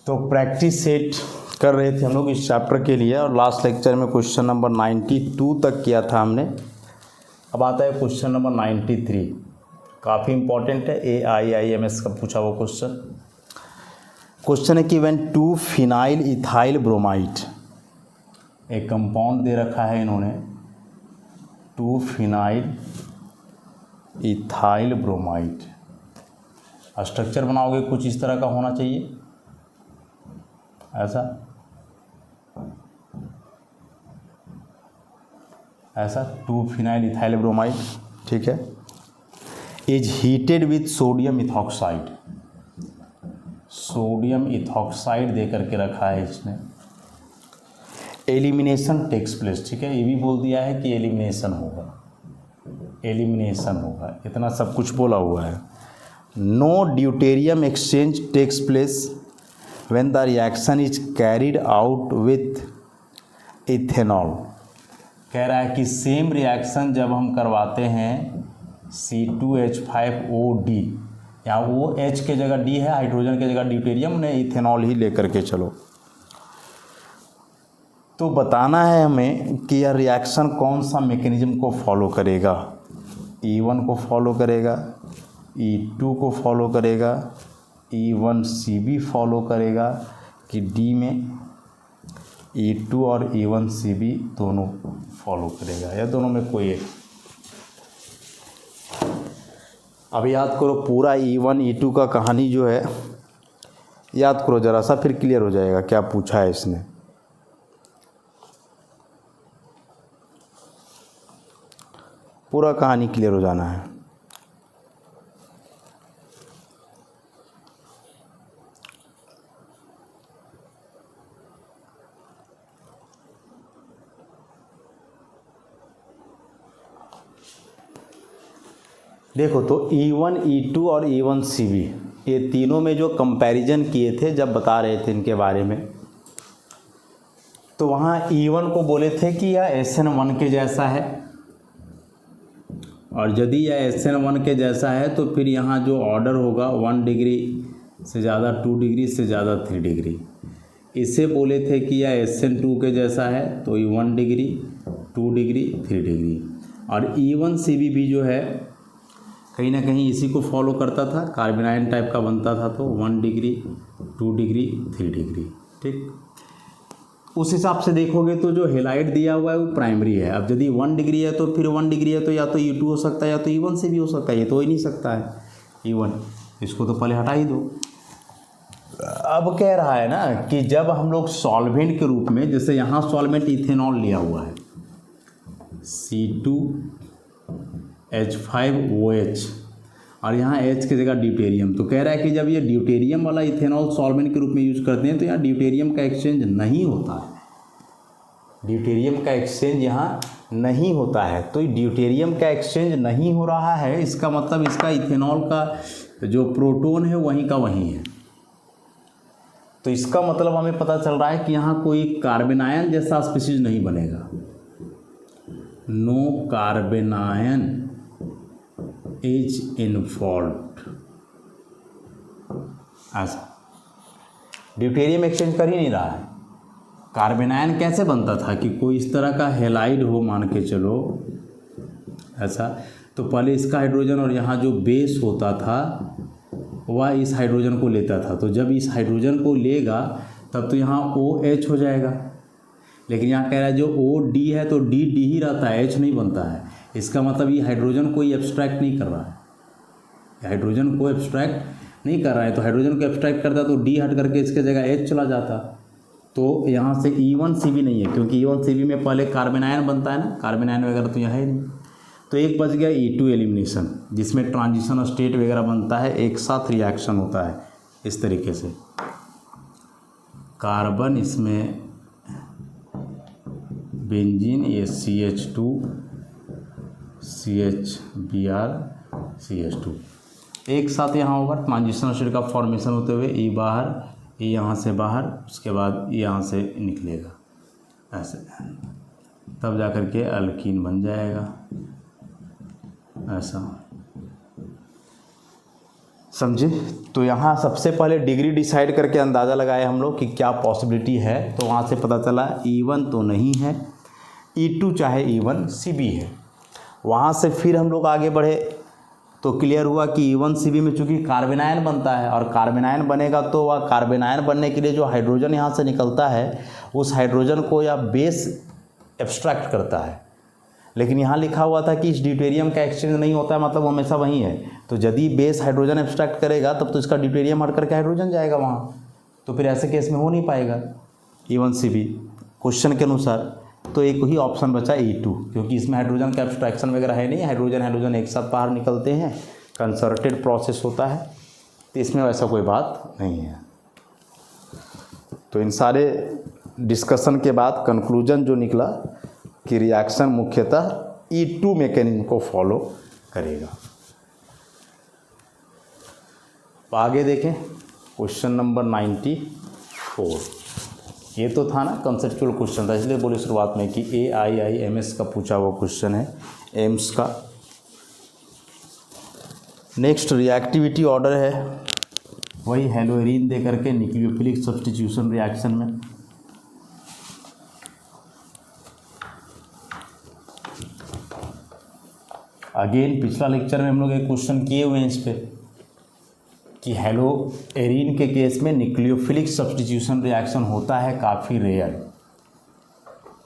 तो practice set कर रहे थे हम लोग इस चैप्टर के लिए और लास्ट लेक्चर में क्वेश्चन नंबर 92 तक किया था हमने। अब आता है क्वेश्चन नंबर 93, काफ़ी इंपॉर्टेंट है, AIIMS का पूछा वो क्वेश्चन है कि व्हेन 2 फिनाइल इथाइल ब्रोमाइड, एक कंपाउंड दे रखा है इन्होंने 2 फिनाइल इथाइल ब्रोमाइड। स्ट्रक्चर बनाओगे कुछ इस तरह का होना चाहिए, ऐसा 2 फिनाइल इथाइल ब्रोमाइड, ठीक है, is heated with sodium ethoxide. Sodium ethoxide दे करके रखा है इसने। एलिमिनेशन टेक्स प्लेस, ठीक है, ये भी बोल दिया है कि एलिमिनेशन होगा, इतना सब कुछ बोला हुआ है। No deuterium exchange takes place when the reaction is carried out with ethanol। कह रहा है कि सेम रिएक्शन जब हम करवाते हैं C2H5OD, यहाँ वो H के जगह D है, हाइड्रोजन के जगह ड्यूटेरियम ने इथेनॉल ही लेकर के चलो। तो बताना है हमें कि यह रिएक्शन कौन सा मैकेनिज्म को फॉलो करेगा। E1 को फॉलो करेगा, E2 को फॉलो करेगा, E1CB फॉलो करेगा कि D में E2 और E1CB दोनों फॉलो करेगा, या दोनों में कोई एक। अब याद करो पूरा E1 E2 का कहानी जो है याद करो ज़रा सा, फिर क्लियर हो जाएगा क्या पूछा है इसने। पूरा कहानी क्लियर हो जाना है। देखो तो E1 E2 और E1CB ये तीनों में जो कंपैरिजन किए थे जब बता रहे थे इनके बारे में, तो वहाँ E1 को बोले थे कि यह SN1 के जैसा है, और यदि यह SN1 के जैसा है तो फिर यहाँ जो ऑर्डर होगा 1 डिग्री से ज़्यादा, 2 डिग्री से ज़्यादा 3 डिग्री। इसे बोले थे कि यह SN2 के जैसा है तो 1 डिग्री, 2 डिग्री, 3 डिग्री। और E1CB भी जो है कहीं ना कहीं इसी को फॉलो करता था, कार्बेनाइन टाइप का बनता था, तो 1 डिग्री, 2 डिग्री, 3 डिग्री, ठीक। उस हिसाब से देखोगे तो जो हेलाइड दिया हुआ है वो प्राइमरी है। अब यदि 1 डिग्री है तो फिर 1 डिग्री है तो या तो E2 हो सकता है या तो E1 से भी हो सकता है, ये तो हो ही नहीं सकता है E1, इसको तो पहले हटा ही दो। अब कह रहा है ना कि जब हम लोग सॉल्वेंट के रूप में, जैसे यहाँ सॉल्वेंट इथेनॉल लिया हुआ है C2H5OH और यहाँ H की जगह ड्यूटेरियम, तो कह रहा है कि जब ये ड्यूटेरियम वाला इथेनॉल सॉल्वेंट के रूप में यूज करते हैं तो यहाँ ड्यूटेरियम का एक्सचेंज नहीं होता है, ड्यूटेरियम का एक्सचेंज यहाँ नहीं होता है। तो ड्यूटेरियम का एक्सचेंज नहीं हो रहा है, इसका मतलब इसका इथेनॉल का जो प्रोटोन है वहीं का वहीं है। तो इसका मतलब हमें पता चल रहा है कि यहाँ कोई कार्बेनायन जैसा स्पीशीज नहीं बनेगा, नो कार्बेनायन इज इन्वॉल्व्ड। ऐसा ड्यूटेरियम एक्सचेंज कर ही नहीं रहा है। कार्बेनायन कैसे बनता था कि कोई इस तरह का हेलाइड हो, मान के चलो ऐसा, तो पहले इसका हाइड्रोजन और यहाँ जो बेस होता था वह इस हाइड्रोजन को लेता था, तो जब इस हाइड्रोजन को लेगा तब तो यहाँ OH हो जाएगा। लेकिन यहाँ कह रहा है जो OD है तो D ही रहता है, H नहीं बनता है। इसका मतलब ये हाइड्रोजन को एब्स्ट्रैक्ट नहीं कर रहा है, हाइड्रोजन को एब्स्ट्रैक्ट नहीं कर रहा है। तो हाइड्रोजन को एब्स्ट्रैक्ट करता तो D हट करके इसके जगह H चला जाता, तो यहाँ से E1CB नहीं है, क्योंकि E1CB में पहले कार्बेनायन बनता है ना, कार्बेनायन वगैरह तो यहाँ है नहीं। तो एक बच गया E2 एलिमिनेशन, जिसमें ट्रांजिशन स्टेट वगैरह बनता है, एक साथ रिएक्शन होता है इस तरीके से। कार्बन इसमें बेंजीन, ये CH2 CHBr CH2 एक साथ यहाँ होगा, ट्रांजिशन स्टेट का फॉर्मेशन होते हुए E बाहर, E यहाँ से बाहर, उसके बाद यहाँ से निकलेगा ऐसे, तब जा कर के अल्कीन बन जाएगा ऐसा। समझे। तो यहाँ सबसे पहले डिग्री डिसाइड करके अंदाज़ा लगाए हम लोग कि क्या पॉसिबिलिटी है। तो वहाँ से पता चला E1 तो नहीं है, E2 चाहे E1 CB है। वहाँ से फिर हम लोग आगे बढ़े तो क्लियर हुआ कि E1 CB में चूँकि कार्बन आयन बनता है और कार्बन आयन बनेगा तो वह कार्बन आयन बनने के लिए जो हाइड्रोजन यहाँ से निकलता है उस हाइड्रोजन को या बेस एब्स्ट्रैक्ट करता है। लेकिन यहाँ लिखा हुआ था कि इस ड्यूटेरियम का एक्सचेंज नहीं होता है, मतलब वो हमेशा वही है। तो यदि बेस हाइड्रोजन एब्स्ट्रैक्ट करेगा तब तो इसका ड्यूटेरियम हट करके हाइड्रोजन जाएगा वहाँ, तो फिर ऐसे केस में हो नहीं पाएगा E1 CB क्वेश्चन के अनुसार। तो एक ही ऑप्शन बचा E2, क्योंकि इसमें हाइड्रोजन का एब्स्ट्रैक्शन वगैरह है नहीं, हाइड्रोजन एक साथ बाहर निकलते हैं, कंसर्टेड प्रोसेस होता है, तो इसमें वैसा कोई बात नहीं है। तो इन सारे डिस्कशन के बाद कंक्लूजन जो निकला कि रिएक्शन मुख्यतः E2 मैकेनिज्म को फॉलो करेगा। तो आगे देखें क्वेश्चन नंबर 94। ये तो था ना कंसेप्चुअल क्वेश्चन था, इसलिए बोले शुरुआत में कि AIIMS का पूछा हुआ क्वेश्चन है, एम्स का। नेक्स्ट रिएक्टिविटी ऑर्डर है वही हेलोइरिन दे करके न्यूक्लियोफिलिक सब्स्टिट्यूशन रिएक्शन में। अगेन पिछला लेक्चर में हम लोग एक क्वेश्चन किए हुए हैं इस पे कि हेलोइरिन के केस में न्यूक्लियोफिलिक सब्स्टिट्यूशन रिएक्शन होता है काफ़ी रेयर,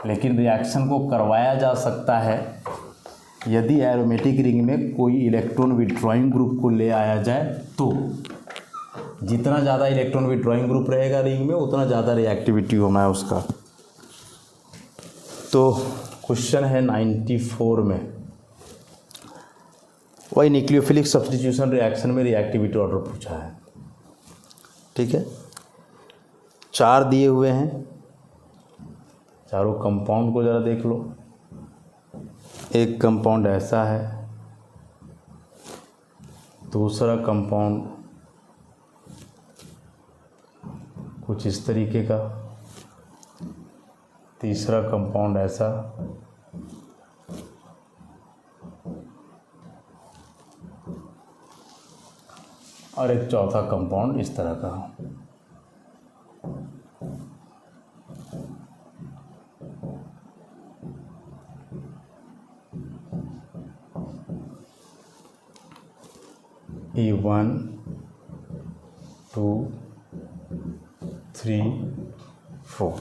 लेकिन रिएक्शन को करवाया जा सकता है यदि एरोमेटिक रिंग में कोई इलेक्ट्रॉन विड्रॉइंग ग्रुप को ले आया जाए। तो जितना ज़्यादा इलेक्ट्रॉन विड्रॉइंग ग्रुप रहेगा रिंग में उतना ज़्यादा रिएक्टिविटी होना है उसका। तो क्वेश्चन है 94 में वही न्यूक्लियोफिलिक सब्स्टिट्यूशन रिएक्शन में रिएक्टिविटी ऑर्डर पूछा है। ठीक है, 4 दिए हुए हैं, चारों कंपाउंड को ज़रा देख लो। एक कंपाउंड ऐसा है, दूसरा कंपाउंड कुछ इस तरीके का, तीसरा कंपाउंड ऐसा, और एक चौथा कंपाउंड इस तरह का। E1 2 3 4।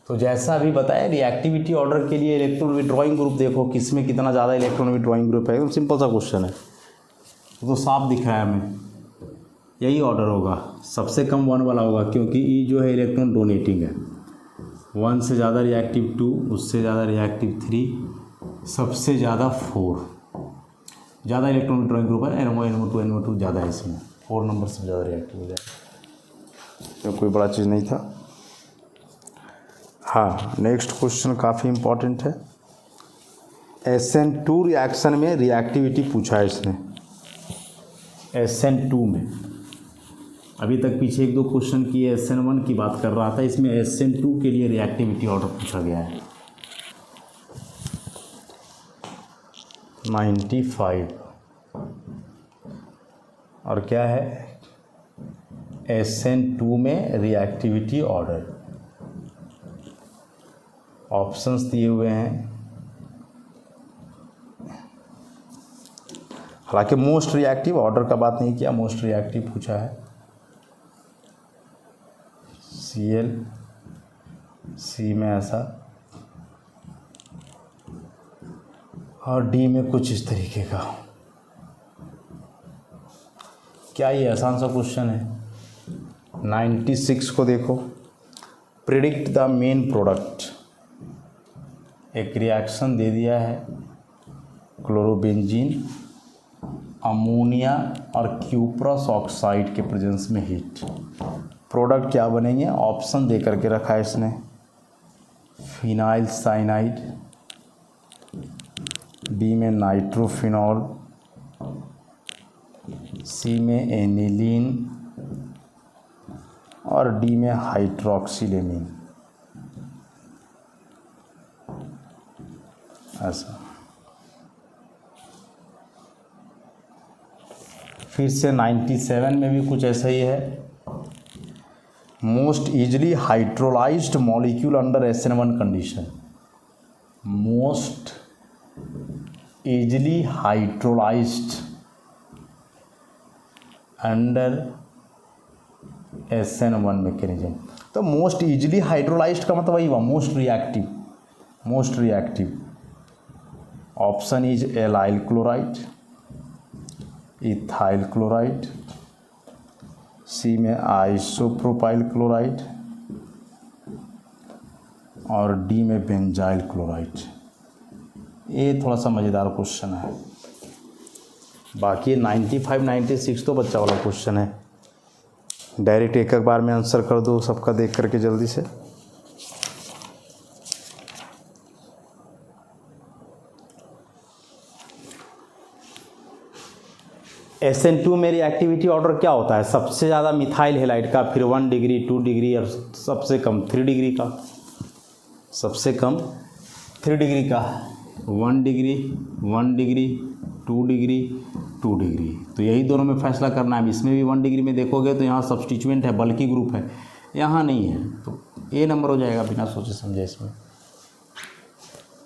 तो जैसा अभी बताया रिएक्टिविटी ऑर्डर के लिए इलेक्ट्रॉन विड्रॉइंग ग्रुप देखो किसमें कितना ज़्यादा इलेक्ट्रॉन विड्रॉइंग ग्रुप है, एकदम सिंपल सा क्वेश्चन है, तो साफ दिख रहा है हमें। यही ऑर्डर होगा, सबसे कम 1 वाला होगा, क्योंकि E जो है इलेक्ट्रॉन डोनेटिंग है। 1 से ज़्यादा रिएक्टिव 2, उससे ज़्यादा रिएक्टिव 3, सबसे ज़्यादा 4। ज़्यादा इलेक्ट्रॉन विड्रॉइंग ग्रुप है, NO2 ज़्यादा है इसमें, 4 नंबर से ज़्यादा रिएक्टिव हो जाए, तो कोई बड़ा चीज़ नहीं था। हाँ, नेक्स्ट क्वेश्चन काफ़ी इम्पॉर्टेंट है। SN2 रिएक्शन में रिएक्टिविटी पूछा है इसने। SN2 में अभी तक पीछे 1-2 क्वेश्चन किए, SN1 की बात कर रहा था, इसमें SN2 के लिए रिएक्टिविटी ऑर्डर पूछा गया है। 95 और क्या है SN2 में रिएक्टिविटी ऑर्डर। ऑप्शंस दिए हुए हैं, हालांकि मोस्ट रिएक्टिव, ऑर्डर का बात नहीं किया, मोस्ट रिएक्टिव पूछा है। Cl C में ऐसा और D में कुछ इस तरीके का। क्या ये आसान सा क्वेश्चन है। 96 को देखो, प्रिडिक्ट द मेन प्रोडक्ट। एक रिएक्शन दे दिया है, क्लोरोबेंजीन, अमोनिया और क्यूप्रस ऑक्साइड के प्रेजेंस में हीट। प्रोडक्ट क्या बनेंगे, ऑप्शन दे करके रखा है इसने। फिनाइल साइनाइड, बी में नाइट्रोफिनॉल, सी में एनिलीन और डी में हाइड्रोक्सिलेमीन। ऐसा फिर से 97 में भी कुछ ऐसा ही है, most easily hydrolysed molecule under SN1 condition, most easily hydrolysed under SN1 mechanism. तो मोस्ट ईजिली हाइड्रोलाइज्ड का मतलब वही हुआ most reactive, most reactive. Option is allyl chloride, ethyl chloride, C में आइसोप्रोपाइल क्लोराइड और डी में बेंजाइल क्लोराइड। ये थोड़ा सा मज़ेदार क्वेश्चन है, बाकी 95 96 तो बच्चा वाला क्वेश्चन है। डायरेक्ट एक एक बार में आंसर कर दो सबका देख करके जल्दी से। SN2 में रिएक्टिविटी ऑर्डर क्या होता है? सबसे ज़्यादा मिथाइल हेलाइड का, फिर 1 डिग्री 2 डिग्री और सबसे कम 3 डिग्री का, सबसे कम 3 डिग्री का, 1 डिग्री 1 डिग्री 2 डिग्री 2 डिग्री। तो यही दोनों में फैसला करना है। इसमें भी 1 डिग्री में देखोगे तो यहाँ सब्स्टिट्यूएंट है, बल्कि ग्रुप है, यहाँ नहीं है, तो ए नंबर हो जाएगा बिना सोचे समझे इसमें।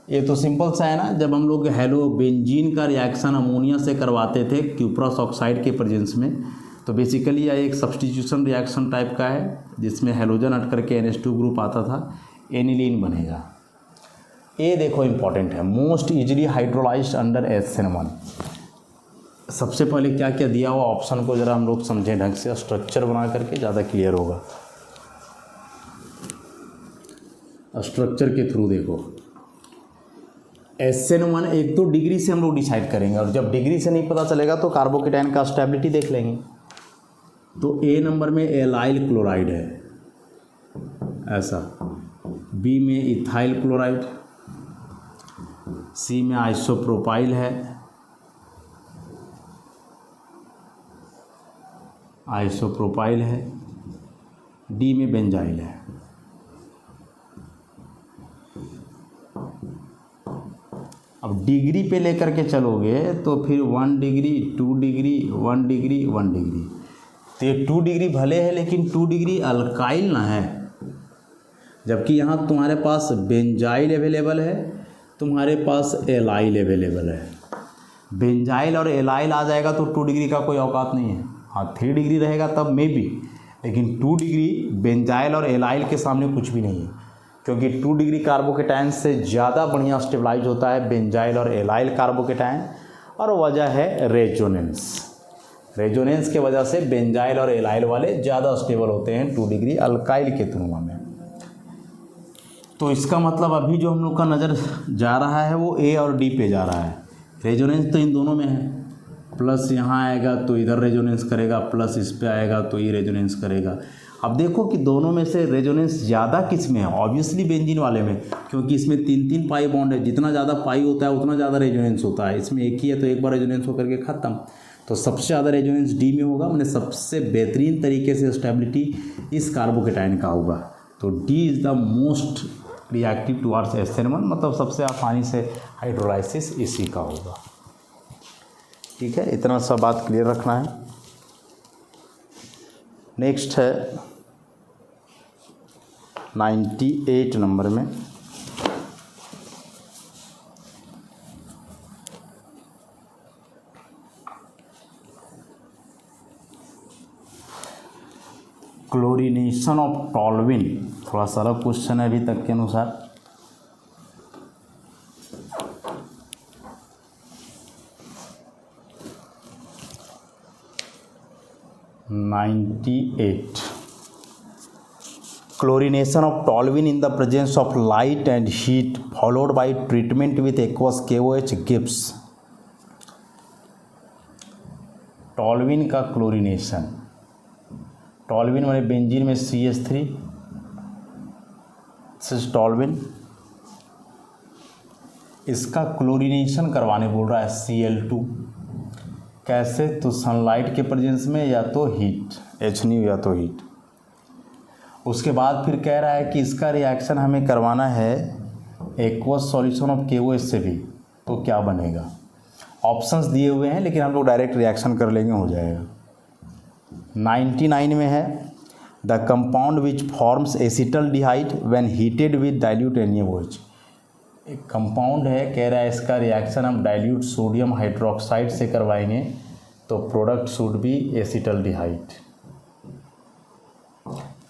ये तो सिंपल सा है ना, जब हम लोग हेलोबेंजीन का रिएक्शन अमोनिया से करवाते थे क्यूप्रस ऑक्साइड के प्रेजेंस में, तो बेसिकली यह एक सब्स्टिट्यूशन रिएक्शन टाइप का है जिसमें हेलोजन हट करके NH2 ग्रुप आता था, एनिलीन बनेगा। ये देखो इंपॉर्टेंट है, most easily hydrolysed under SN1। सबसे पहले क्या क्या दिया हुआ ऑप्शन को ज़रा हम लोग समझें ढंग से, स्ट्रक्चर बना करके ज़्यादा क्लियर होगा। स्ट्रक्चर के थ्रू देखो, SN1 एक तो डिग्री से हम लोग डिसाइड करेंगे, और जब डिग्री से नहीं पता चलेगा तो कार्बोकेटाइन का स्टेबिलिटी देख लेंगे। तो ए नंबर में एलाइल क्लोराइड है ऐसा, बी में इथाइल क्लोराइड, सी में आइसोप्रोपाइल है, आइसोप्रोपाइल है, डी में बेंजाइल है। अब डिग्री पे लेकर के चलोगे तो फिर 1 डिग्री 2 डिग्री 1 डिग्री 1 डिग्री, तो ये 2 डिग्री भले है लेकिन 2 डिग्री अल्काइल ना है, जबकि यहाँ तुम्हारे पास बेंजाइल अवेलेबल है, तुम्हारे पास एलाइल अवेलेबल है। बेंजाइल और एलाइल आ जाएगा तो 2 डिग्री का कोई औकात नहीं है। हाँ 3 डिग्री रहेगा तब मे बी, लेकिन 2 डिग्री बेंजाइल और एलाइल के सामने कुछ भी नहीं है, क्योंकि 2 डिग्री कार्बोकेटाइन से ज़्यादा बढ़िया स्टेबलाइज होता है बेंजाइल और एलाइल कार्बोकेटाइन, और वजह है रेजोनेंस। रेजोनेंस के वजह से बेंजाइल और एलाइल वाले ज़्यादा स्टेबल होते हैं 2 डिग्री अल्काइल के तुलना में। तो इसका मतलब अभी जो हम लोग का नज़र जा रहा है वो ए और डी पे जा रहा है। रेजोनेंस तो इन दोनों में है, प्लस यहाँ आएगा तो इधर रेजोनेंस करेगा, प्लस इस पे आएगा तो ये रेजोनेंस करेगा। अब देखो कि दोनों में से रेजोनेंस ज़्यादा किस में है? ऑब्वियसली बेंजीन वाले में, क्योंकि इसमें 3 पाई बॉन्ड है, जितना ज़्यादा पाई होता है उतना ज़्यादा रेजोनेंस होता है। इसमें एक ही है तो एक बार रेजोनेंस होकर के ख़त्म, तो सबसे ज़्यादा रेजोनेंस डी में होगा, मैंने सबसे बेहतरीन तरीके से स्टेबिलिटी इस कार्बोकेटाइन का होगा। तो D is the most reactive towards SN1, मतलब सबसे आसानी से हाइड्रोलाइसिस इसी का होगा। ठीक है, इतना सा बात क्लियर रखना है। नेक्स्ट है 98 नंबर में, क्लोरीनेशन ऑफ टॉल्विन। थोड़ा सा अलग क्वेश्चन है अभी तक के अनुसार। Chlorination of toluene in the presence of light and heat followed by treatment with aqueous KOH gives। टॉल्विन का क्लोरीनेशन, टॉल्विन वाले बेंजीन में CH3 टॉल्विन, इसका क्लोरीनेशन करवाने बोल रहा है Cl2। कैसे? तो सनलाइट के प्रेजेंस में या तो हीट HNO या तो हीट। उसके बाद फिर कह रहा है कि इसका रिएक्शन हमें करवाना है एक्वस सॉल्यूशन ऑफ KOH से भी, तो क्या बनेगा? ऑप्शंस दिए हुए हैं लेकिन हम लोग डायरेक्ट रिएक्शन कर लेंगे, हो जाएगा। 99 में है the compound which forms acetaldehyde when heated with dilute NaOH। एक कंपाउंड है, कह रहा है इसका रिएक्शन हम डाइल्यूट सोडियम हाइड्रोक्साइड से करवाएंगे तो product should be acetaldehyde.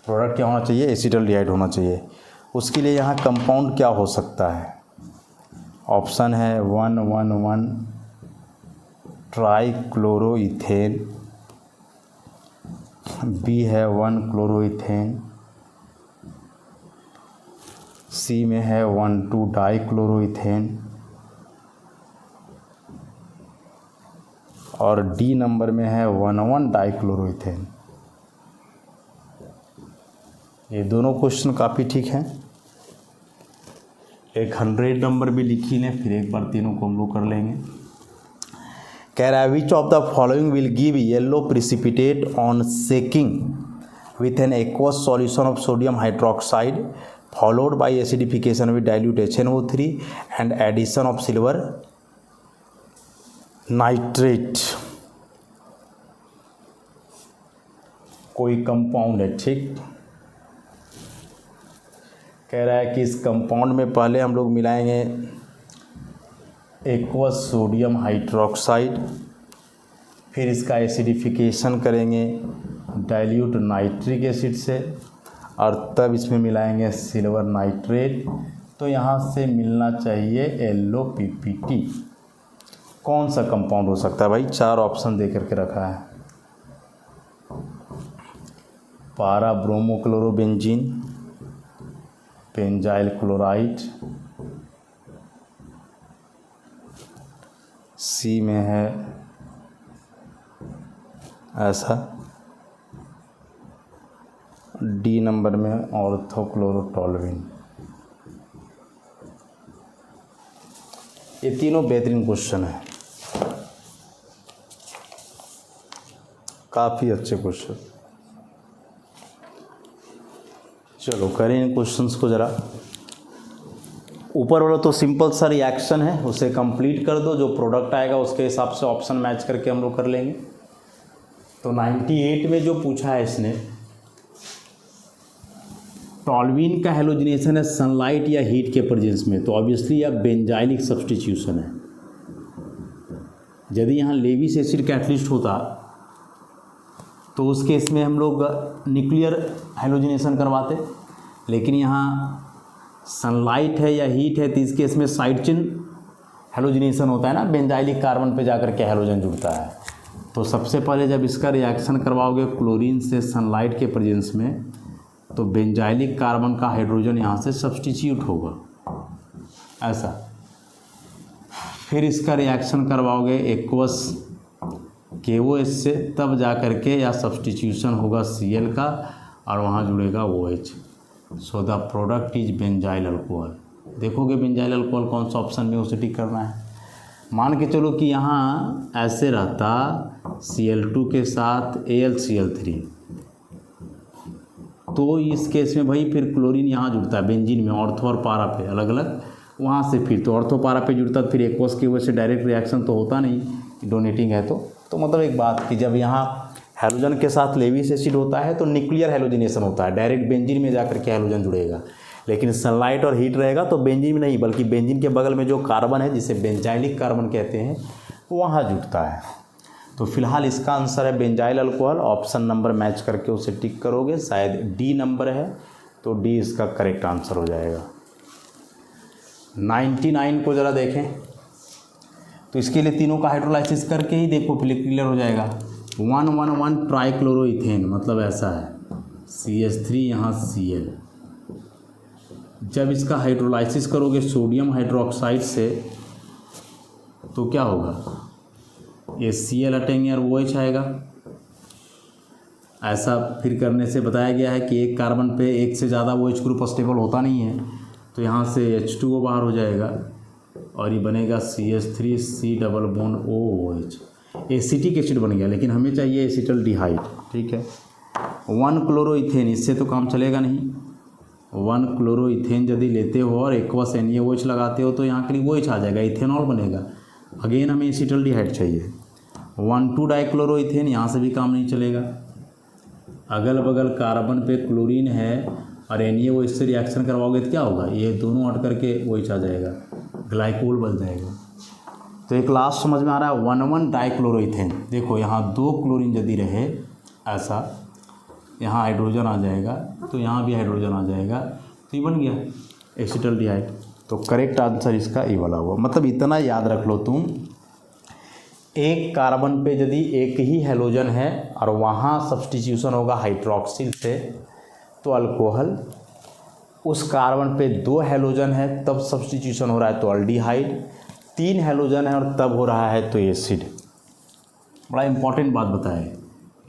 Product क्या होना चाहिए? एसिटल्डिहाइड होना चाहिए। उसके लिए यहाँ कंपाउंड क्या हो सकता है? ऑप्शन है 1,1,1 ट्राइक्लोरोइथेन, बी है 1-क्लोरोइथेन, सी में है 1,2 डाइक्लोरोइथेन और डी नंबर में है 1,1 डाइक्लोरोइथेन। ये दोनों क्वेश्चन काफ़ी ठीक हैं। एक 100 नंबर भी लिखी लें, फिर एक बार तीनों को हम लोग कर लेंगे। कह रहा है which of the following will give yellow precipitate on shaking with an aqueous solution of sodium hydroxide followed by acidification with dilute HNO3 and addition of silver nitrate. कोई कंपाउंड है, ठीक। कह रहा है कि इस कंपाउंड में पहले हम लोग मिलाएंगे एक्वस सोडियम हाइड्रोक्साइड, फिर इसका एसिडिफिकेशन करेंगे डाइल्यूट नाइट्रिक एसिड से और तब इसमें मिलाएंगे सिल्वर नाइट्रेट। तो यहाँ से मिलना चाहिए LOPPT। कौन सा कंपाउंड हो सकता है भाई? 4 ऑप्शन दे करके रखा है। पारा ब्रोमोक्लोरोबेंजीन, बेंजाइल क्लोराइड, सी में है ऐसा, डी नंबर में ऑर्थोक्लोरोटोल्यूइन। ये तीनों बेहतरीन क्वेश्चन है, काफ़ी अच्छे क्वेश्चन। चलो करें इन क्वेश्चंस को ज़रा। ऊपर वाला तो सिंपल सा रिएक्शन है, उसे कंप्लीट कर दो, जो प्रोडक्ट आएगा उसके हिसाब से ऑप्शन मैच करके हम लोग कर लेंगे। तो 98 में जो पूछा है इसने, टॉल्यूइन का हेलोजिनेशन है सनलाइट या हीट के प्रेजेंस में, तो ऑब्वियसली यह बेंजाइलिक सब्स्टिट्यूशन है। यदि यहाँ लेविस एसिड कैटलिस्ट होता तो उस केस में हम लोग न्यूक्लियर हेलोजिनेशन करवाते, लेकिन यहाँ सनलाइट है या हीट है तो इस केस में साइड चेन हेलोजिनेशन होता है ना, बेंजाइलिक कार्बन पे जाकर के हेलोजन जुड़ता है। तो सबसे पहले जब इसका रिएक्शन करवाओगे क्लोरीन से सनलाइट के प्रेजेंस में, तो बेंजाइलिक कार्बन का हाइड्रोजन यहाँ से सब्स्टिट्यूट होगा ऐसा। फिर इसका रिएक्शन करवाओगे एक्वस KOH से, तब जा कर के या सब्स्टिट्यूशन होगा Cl का और वहाँ जुड़ेगा OH। So the product is benzyl alcohol. देखोगे बेंजाइल अल्कोहल कौन सा ऑप्शन में, उसे टिक करना है। मान के चलो कि यहाँ ऐसे रहता Cl2 के साथ AlCl3, तो इस केस में भाई फिर क्लोरीन यहाँ जुड़ता है बेंजीन में, ऑर्थो और पारा पे अलग अलग, वहाँ से फिर तो ऑर्थो पारा पे जुड़ता, फिर एक्वस KOH से डायरेक्ट रिएक्शन तो होता नहीं, डोनेटिंग है तो मतलब एक बात कि जब यहाँ हेलोजन के साथ लेविस एसिड होता है तो न्यूक्लियर हेलोजिनेशन होता है, डायरेक्ट बेंजीन में जाकर के हेलोजन जुड़ेगा। लेकिन सनलाइट और हीट रहेगा तो बेंजीन में नहीं, बल्कि बेंजीन के बगल में जो कार्बन है जिसे बेंजाइलिक कार्बन कहते हैं वहाँ जुड़ता है। तो फिलहाल इसका आंसर है benzyl alcohol. Option number match करके उसे टिक करोगे, शायद डी नंबर है तो डी इसका करेक्ट आंसर हो जाएगा। 99 को ज़रा देखें, तो इसके लिए तीनों का हाइड्रोलाइसिस करके ही देखो क्लियर हो जाएगा। 1,1,1 ट्राइक्लोरोइथेन, मतलब ऐसा है CH3 यहाँ Cl। जब इसका हाइड्रोलाइसिस करोगे सोडियम हाइड्रोक्साइड से तो क्या होगा, ये Cl हटेंगे और OH आएगा ऐसा। फिर करने से बताया गया है कि एक कार्बन पे एक से ज़्यादा OH ग्रुप स्टेबल होता नहीं है, तो यहाँ से H2O बाहर हो जाएगा और ये बनेगा CH3 C double bond OOH, acetic acid बन गया। लेकिन हमें चाहिए एसिटल्डिहाइड, ठीक है। 1 क्लोरोइथेन, इससे तो काम चलेगा नहीं। 1 क्लोरोइथेन यदि लेते हो और एक्वस NaOH लगाते हो तो यहाँ के लिए OH आ जाएगा, इथेनॉल बनेगा। अगेन हमें एसिटल्डिहाइड चाहिए। 1,2 डाइक्लोरोइथेन, यहाँ से भी काम नहीं चलेगा। अगल बगल कार्बन पे क्लोरीन है और Na इससे रिएक्शन करवाओगे तो क्या होगा, ये दोनों हट करके वही आ जाएगा, ग्लाइकोल बन जाएगा। तो एक लास्ट समझ में आ रहा है, 1,1 डाइक्लोरोइथेन। देखो यहाँ 2 क्लोरीन यदि रहे ऐसा, यहाँ हाइड्रोजन आ जाएगा तो यहाँ भी हाइड्रोजन आ जाएगा, तो ये बन गया एसिटल्डिहाइड। तो करेक्ट आंसर इसका ये वाला हुआ। मतलब इतना याद रख लो तुम, एक कार्बन पे यदि एक ही हैलोजन है और वहाँ सब्स्टिट्यूशन होगा हाइड्रोक्सिल से तो अल्कोहल, उस कार्बन पे 2 हैलोजन है तब सब्स्टिट्यूशन हो रहा है तो अल्डिहाइड, 3 हैलोजन है और तब हो रहा है तो एसिड। बड़ा इंपॉर्टेंट बात बताए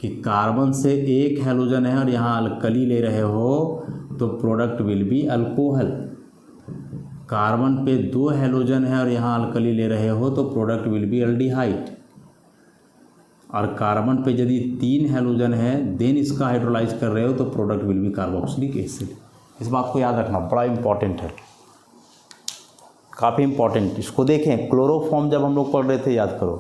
कि कार्बन से एक हैलोजन है और यहाँ अल्कली ले रहे हो तो product will be alcohol. Carbon पे 2 हैलोजन है और यहाँ अल्कली ले रहे हो तो प्रोडक्ट विल बी अल्डिहाइड। और कार्बन पे यदि 3 हैलोजन है देन इसका हाइड्रोलाइज कर रहे हो तो product will be carboxylic acid. इस बात को याद रखना, बड़ा इंपॉर्टेंट है, काफ़ी इंपॉर्टेंट। इसको देखें, क्लोरोफॉर्म जब हम लोग पढ़ रहे थे, याद करो,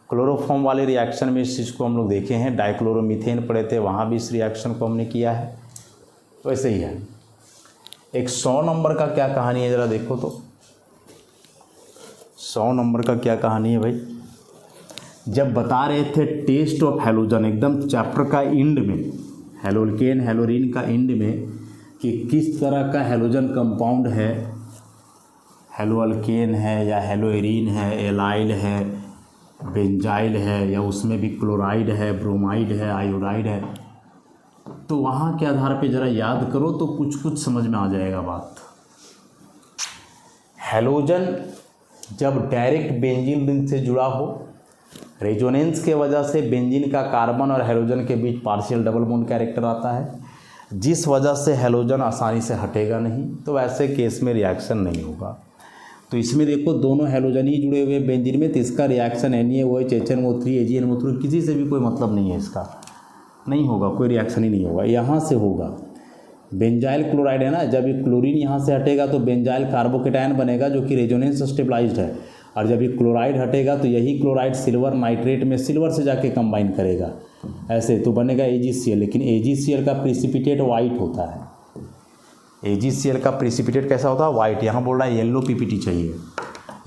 क्लोरोफॉर्म वाले रिएक्शन में इस चीज़ को हम लोग देखे हैं। डाइक्लोरोमीथेन पढ़े थे, वहाँ भी इस रिएक्शन को हमने किया है। तो ऐसे ही है। एक 100 नंबर का क्या कहानी है ज़रा देखो तो, 100 नंबर का क्या कहानी है भाई। जब बता रहे थे टेस्ट ऑफ हैलोजन, एकदम चैप्टर का एंड में, हैलोल्केन हैलोरीन का एंड में, कि किस तरह का हैलोजन कंपाउंड है, हैलोअल्केन है या हैलोएरीन है, एलाइल है, बेंजाइल है, या उसमें भी क्लोराइड है, ब्रोमाइड है, आयोडाइड है, तो वहाँ के आधार पे ज़रा याद करो तो कुछ कुछ समझ में आ जाएगा बात। हैलोजन जब डायरेक्ट बेंजीन रिंग से जुड़ा हो, रेजोनेंस के वजह से बेंजीन का कार्बन और हैलोजन के बीच पार्शियल डबल बॉन्ड कैरेक्टर आता है, जिस वजह से हैलोजन आसानी से हटेगा नहीं, तो वैसे केस में रिएक्शन नहीं होगा। तो इसमें देखो दोनों हैलोजन ही जुड़े हुए बेंजीन में, तो इसका रिएक्शन NaOH HNO3 AgNO3 किसी से भी कोई मतलब नहीं है, इसका नहीं होगा, कोई रिएक्शन ही नहीं होगा। यहाँ से होगा, बेंजाइल क्लोराइड है ना, जब ये क्लोरीन यहाँ से हटेगा तो बेंजाइल कार्बोकेटायन बनेगा जो कि रेजोनेंस स्टेबलाइज्ड है, और जब ये क्लोराइड हटेगा तो यही क्लोराइड सिल्वर नाइट्रेट में सिल्वर से जाके कंबाइन करेगा, ऐसे तो बनेगा AgCl। लेकिन AgCl का प्रिसिपिटेट वाइट होता है। AgCl का प्रिसिपिटेट कैसा होता है, वाइट। यहाँ बोल रहा है येलो PPT चाहिए।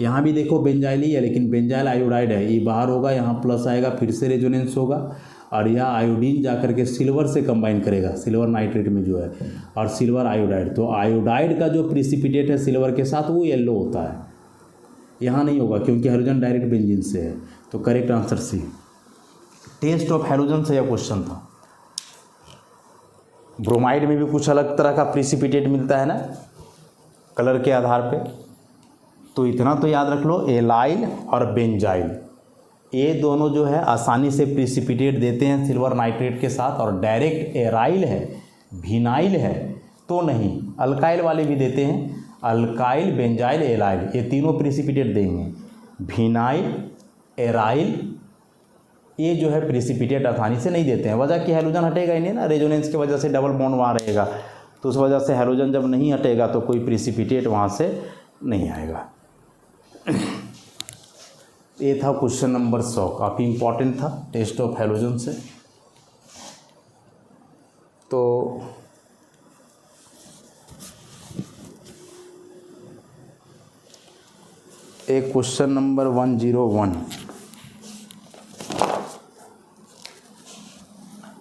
यहाँ भी देखो बेंजाइल ही है, लेकिन बेंजाइल आयोडाइड है, ये बाहर होगा, यहाँ प्लस आएगा, फिर से रेजोनेंस होगा, और यह आयोडीन जाकर के सिल्वर से कंबाइन करेगा, सिल्वर नाइट्रेट में जो है, और सिल्वर आयोडाइड। तो आयोडाइड का जो प्रिसिपिटेट है सिल्वर के साथ वो येलो होता है, यहाँ नहीं होगा क्योंकि हैलोजन डायरेक्ट बेंजीन से है। तो correct answer C. Test of halogen से यह क्वेश्चन था। ब्रोमाइड में भी कुछ अलग तरह का प्रिसिपिटेट मिलता है ना, कलर के आधार पे। तो इतना तो याद रख लो, एलाइल और बेंजाइल ये दोनों जो है आसानी से प्रिसिपिटेट देते हैं सिल्वर नाइट्रेट के साथ, और डायरेक्ट एराइल है, विनाइल है तो नहीं, अल्काइल वाले भी देते हैं, अल्काइल, बेंजाइल, एलाइल, ये तीनों प्रिसिपिटेट देंगे। विनाइल, एराइल ये जो है प्रिसिपिटेट आसानी से नहीं देते हैं, वजह कि हैलोजन हटेगा ही नहीं ना, रेजोनेंस की वजह से डबल बॉन्ड वहाँ रहेगा, तो उस वजह से हैलोजन जब नहीं हटेगा तो कोई प्रिसिपिटेट वहाँ से नहीं आएगा। ये था क्वेश्चन नंबर 100, काफ़ी इंपॉर्टेंट था टेस्ट ऑफ हैलोजन से। तो एक क्वेश्चन नंबर 101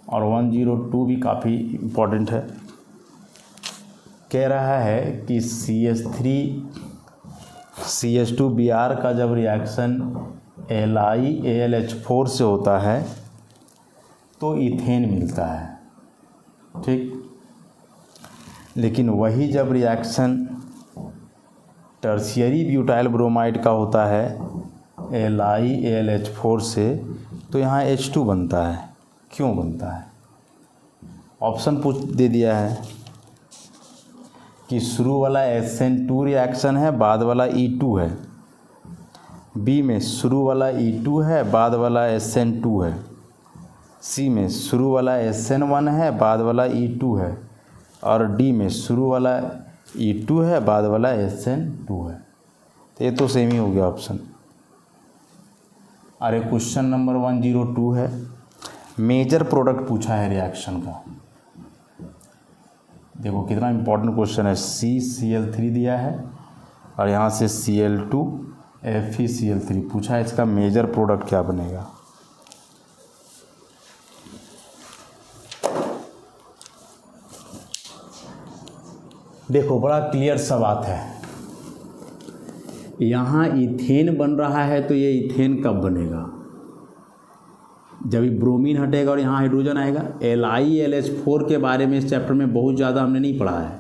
और 102 भी काफ़ी इम्पोर्टेंट है। कह रहा है कि CH3CH2Br का जब रिएक्शन LiAlH4 से होता है तो इथेन मिलता है, ठीक। लेकिन वही जब रिएक्शन टर्शियरी ब्यूटाइल ब्रोमाइड का होता है LiAlH4 से, तो यहाँ H2 बनता है। क्यों बनता है? ऑप्शन पूछ दे दिया है कि शुरू वाला SN2 रिएक्शन है, बाद वाला E2 है। बी में शुरू वाला E2 है, बाद वाला SN2 है। सी में शुरू वाला SN1 है, बाद वाला E2 है। और डी में शुरू वाला E2 है, बाद वाला SN2 है। तो ये तो सेम ही हो गया ऑप्शन। अरे क्वेश्चन नंबर 102 है, मेजर प्रोडक्ट पूछा है रिएक्शन का। देखो कितना इंपॉर्टेंट क्वेश्चन है। CCl3 दिया है और यहाँ से Cl2 FeCl3 पूछा है, इसका मेजर प्रोडक्ट क्या बनेगा। देखो बड़ा क्लियर सा बात है, यहाँ इथेन बन रहा है तो ये इथेन कब बनेगा, जब ये ब्रोमीन हटेगा और यहाँ हाइड्रोजन आएगा। LiLH4 के बारे में इस चैप्टर में बहुत ज़्यादा हमने नहीं पढ़ा है,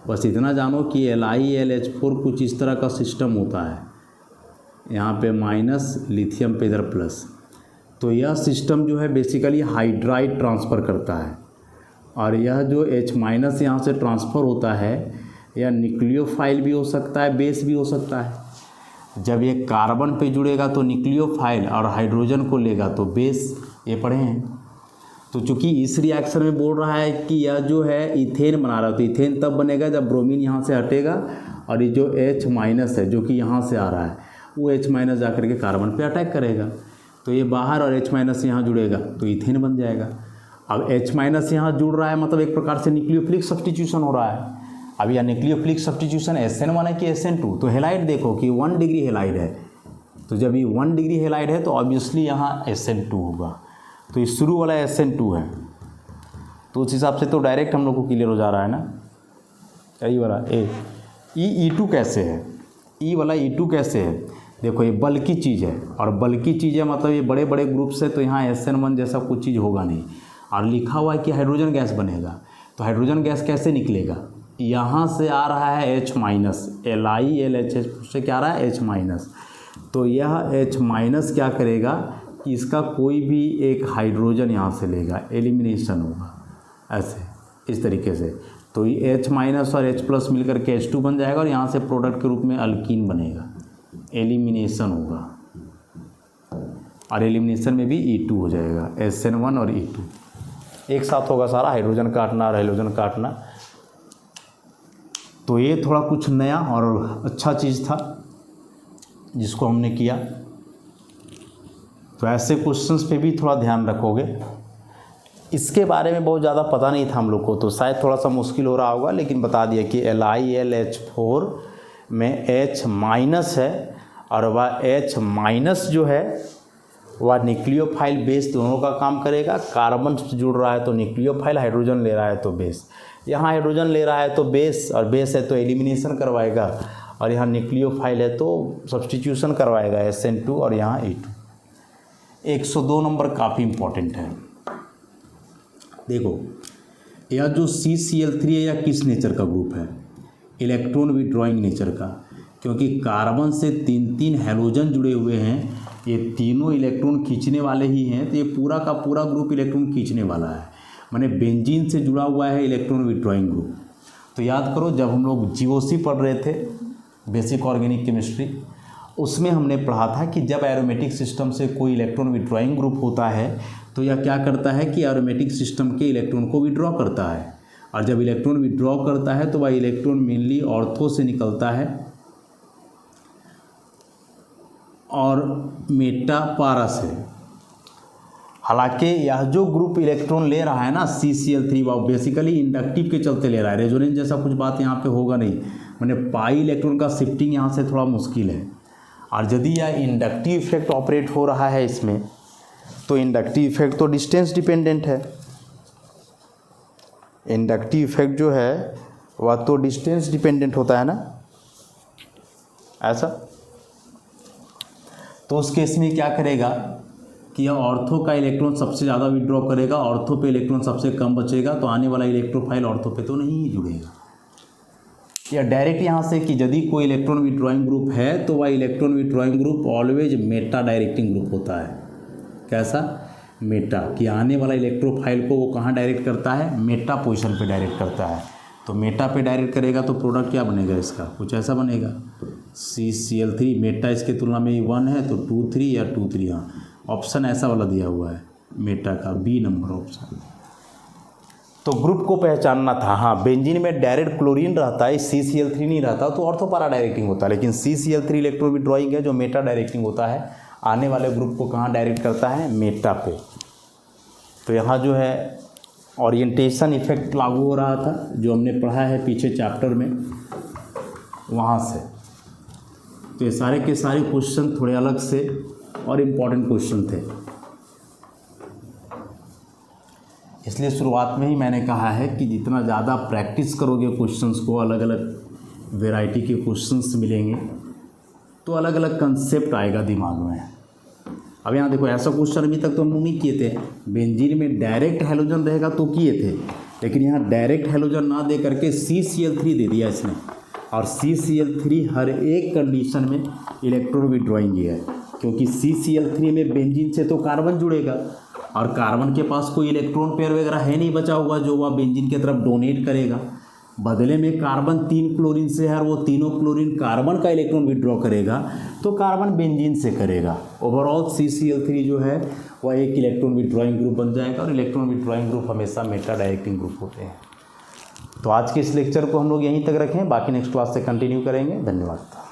बस इतना जानो कि LiLH4 कुछ इस तरह का सिस्टम होता है, यहाँ पे माइनस लिथियम पे इधर प्लस। तो यह सिस्टम जो है बेसिकली हाइड्राइड ट्रांसफ़र करता है, और यह जो H- यहाँ से ट्रांसफ़र होता है यह न्यूक्लियोफाइल भी हो सकता है, बेस भी हो सकता है। जब ये कार्बन पे जुड़ेगा तो न्यूक्लियोफाइल और हाइड्रोजन को लेगा तो बेस, ये पढ़े हैं। तो चूंकि इस रिएक्शन में बोल रहा है कि यह जो है इथेन बना रहा है, तो इथेन तब बनेगा जब ब्रोमीन यहाँ से हटेगा और ये जो H- है जो कि यहाँ से आ रहा है वो H- जा करके कार्बन पे अटैक करेगा, तो ये बाहर और H- यहाँ जुड़ेगा तो इथेन बन जाएगा। अब H- यहाँ जुड़ रहा है मतलब एक प्रकार से न्यूक्लियोफिलिक सब्स्टिट्यूशन हो रहा है। अब यह न्यूक्लियोफिलिक सब्स्टिट्यूशन SN1 है कि SN2, तो हेलाइड देखो कि 1 डिग्री हेलाइड है, तो जब ये 1 डिग्री हेलाइड है तो ऑब्वियसली यहाँ SN2 होगा, तो ये शुरू वाला SN2 है, तो उस हिसाब से तो डायरेक्ट हम लोग को क्लियर हो जा रहा है ना। यही वाला E2 कैसे है, ई वाला E2 कैसे है, देखो ये बल की चीज़ है, और बल की चीज़ है मतलब ये बड़े बड़े ग्रुप से, तो यहाँ SN1 जैसा कुछ चीज़ होगा नहीं, और लिखा हुआ है कि हाइड्रोजन गैस बनेगा। तो हाइड्रोजन गैस कैसे निकलेगा, यहाँ से आ रहा है H-, LiLH से क्या आ रहा है H-, तो यह H- क्या करेगा कि इसका कोई भी एक हाइड्रोजन यहाँ से लेगा, एलिमिनेशन होगा ऐसे इस तरीके से, तो ये H- और H+ मिलकर के H2 बन जाएगा और यहाँ से प्रोडक्ट के रूप में अल्कीन बनेगा, एलिमिनेशन होगा, और एलिमिनेशन में भी E2 हो जाएगा, SN1 और E2 एक साथ होगा सारा, हाइड्रोजन काटना और हाइड्रोजन काटना। तो ये थोड़ा कुछ नया और अच्छा चीज़ था जिसको हमने किया। तो ऐसे क्वेश्चंस पे भी थोड़ा ध्यान रखोगे, इसके बारे में बहुत ज़्यादा पता नहीं था हम लोग को, तो शायद थोड़ा सा मुश्किल हो रहा होगा, लेकिन बता दिया कि LiLH4 में H- है, और वह H- जो है वह न्यूक्लियोफाइल बेस दोनों का काम करेगा। कार्बन से जुड़ रहा है तो न्यूक्लियोफाइल, हाइड्रोजन ले रहा है तो बेस, यहाँ हाइड्रोजन ले रहा है तो बेस, और बेस है तो एलिमिनेशन करवाएगा, और यहाँ न्यूक्लियोफाइल है तो सब्स्टिट्यूशन करवाएगा SN2 और यहाँ E2। 102 नंबर काफ़ी इम्पॉर्टेंट है। देखो यह जो CCl3 है यह किस नेचर का ग्रुप है, इलेक्ट्रॉन विड्रॉइंग नेचर का, क्योंकि कार्बन से 3 हैलोजन जुड़े हुए हैं, ये तीनों इलेक्ट्रॉन खींचने वाले ही हैं, तो ये पूरा का पूरा ग्रुप इलेक्ट्रॉन खींचने वाला है, माने बेंजीन से जुड़ा हुआ है इलेक्ट्रॉन विड्रॉइंग ग्रुप। तो याद करो जब हम लोग GOC पढ़ रहे थे, बेसिक ऑर्गेनिक केमिस्ट्री, उसमें हमने पढ़ा था कि जब एरोमेटिक सिस्टम से कोई इलेक्ट्रॉन विड्रॉइंग ग्रुप होता है तो यह क्या करता है कि एरोमेटिक सिस्टम के इलेक्ट्रॉन को विड्रॉ करता है, और जब इलेक्ट्रॉन विड्रॉ करता है तो वह इलेक्ट्रॉन मेनली ऑर्थो से निकलता है और मेटा पारा से। हालांकि यह जो ग्रुप इलेक्ट्रॉन ले रहा है ना CCl3, वह बेसिकली इंडक्टिव के चलते ले रहा है, रेजोनेंस जैसा कुछ बात यहाँ पे होगा नहीं, मैंने पाई इलेक्ट्रॉन का शिफ्टिंग यहाँ से थोड़ा मुश्किल है। और यदि यह इंडक्टिव इफेक्ट ऑपरेट हो रहा है इसमें, तो इंडक्टिव इफेक्ट तो डिस्टेंस डिपेंडेंट है, इंडक्टिव इफेक्ट जो है वह तो डिस्टेंस डिपेंडेंट होता है ना, ऐसा। तो उस केस में क्या करेगा कि यह ऑर्थो का इलेक्ट्रॉन सबसे ज़्यादा विड्रॉ करेगा, ऑर्थो पे इलेक्ट्रॉन सबसे कम बचेगा, तो आने वाला इलेक्ट्रोफाइल ऑर्थो पे तो नहीं ही जुड़ेगा। या डायरेक्ट यहाँ से कि यदि कोई इलेक्ट्रॉन विड्रॉइंग ग्रुप है तो वह electron withdrawing group always Meta directing group होता है। कैसा, मेटा, कि आने वाला इलेक्ट्रोफाइल को वो कहाँ डायरेक्ट करता है, मेटा पोजीशन पे डायरेक्ट करता है। तो मेटा पे डायरेक्ट करेगा तो प्रोडक्ट क्या बनेगा इसका, कुछ ऐसा बनेगा CCl3, मेटा इसके तुलना में 1 है तो 2 3 या 2 3, हाँ ऑप्शन ऐसा वाला दिया हुआ है मेटा का, B नंबर ऑप्शन। तो ग्रुप को पहचानना था। हाँ, बेंजीन में डायरेक्ट क्लोरीन रहता है, CCl3 नहीं रहता, तो ऑर्थो पारा डायरेक्टिंग होता है, लेकिन CCl3 इलेक्ट्रॉन विड्रॉइंग है जो मेटा डायरेक्टिंग होता है। आने वाले ग्रुप को कहाँ डायरेक्ट करता है, मेटा पे। तो यहाँ जो है ओरिएंटेशन इफेक्ट लागू हो रहा था, जो हमने पढ़ा है पीछे चैप्टर में, वहाँ से। तो ये सारे के सारे क्वेश्चन थोड़े अलग से और इम्पॉर्टेंट क्वेश्चन थे, इसलिए शुरुआत में ही मैंने कहा है कि जितना ज़्यादा प्रैक्टिस करोगे क्वेश्चंस को, अलग अलग वैरायटी के क्वेश्चंस मिलेंगे तो अलग अलग कंसेप्ट आएगा दिमाग में। अब यहाँ देखो, ऐसा क्वेश्चन अभी तक तो हम नहीं किए थे, बेंजीन में डायरेक्ट हैलोजन रहेगा तो किए थे, लेकिन यहाँ डायरेक्ट हैलोजन ना दे करके CCl3 दे दिया इसने, और CCl3 हर एक कंडीशन में इलेक्ट्रॉन विड्रॉइंग है, क्योंकि CCl3 में बेंजीन से तो कार्बन जुड़ेगा और कार्बन के पास कोई इलेक्ट्रॉन पेयर वगैरह है नहीं बचा होगा जो वह बेंजीन की तरफ डोनेट करेगा। बदले में कार्बन 3 क्लोरीन से है और वो तीनों क्लोरीन कार्बन का इलेक्ट्रॉन विड्रॉ करेगा, तो कार्बन बेंजीन से करेगा। ओवरऑल CCl3 जो है वह एक इलेक्ट्रॉन विड्रॉइंग ग्रुप बन जाएगा, और इलेक्ट्रॉन विड्रॉइंग ग्रुप हमेशा मेटा डायरेक्टिंग ग्रुप होते हैं। तो आज के इस लेक्चर को हम लोग यहीं तक रखें, बाकी नेक्स्ट क्लास से कंटिन्यू करेंगे। धन्यवाद।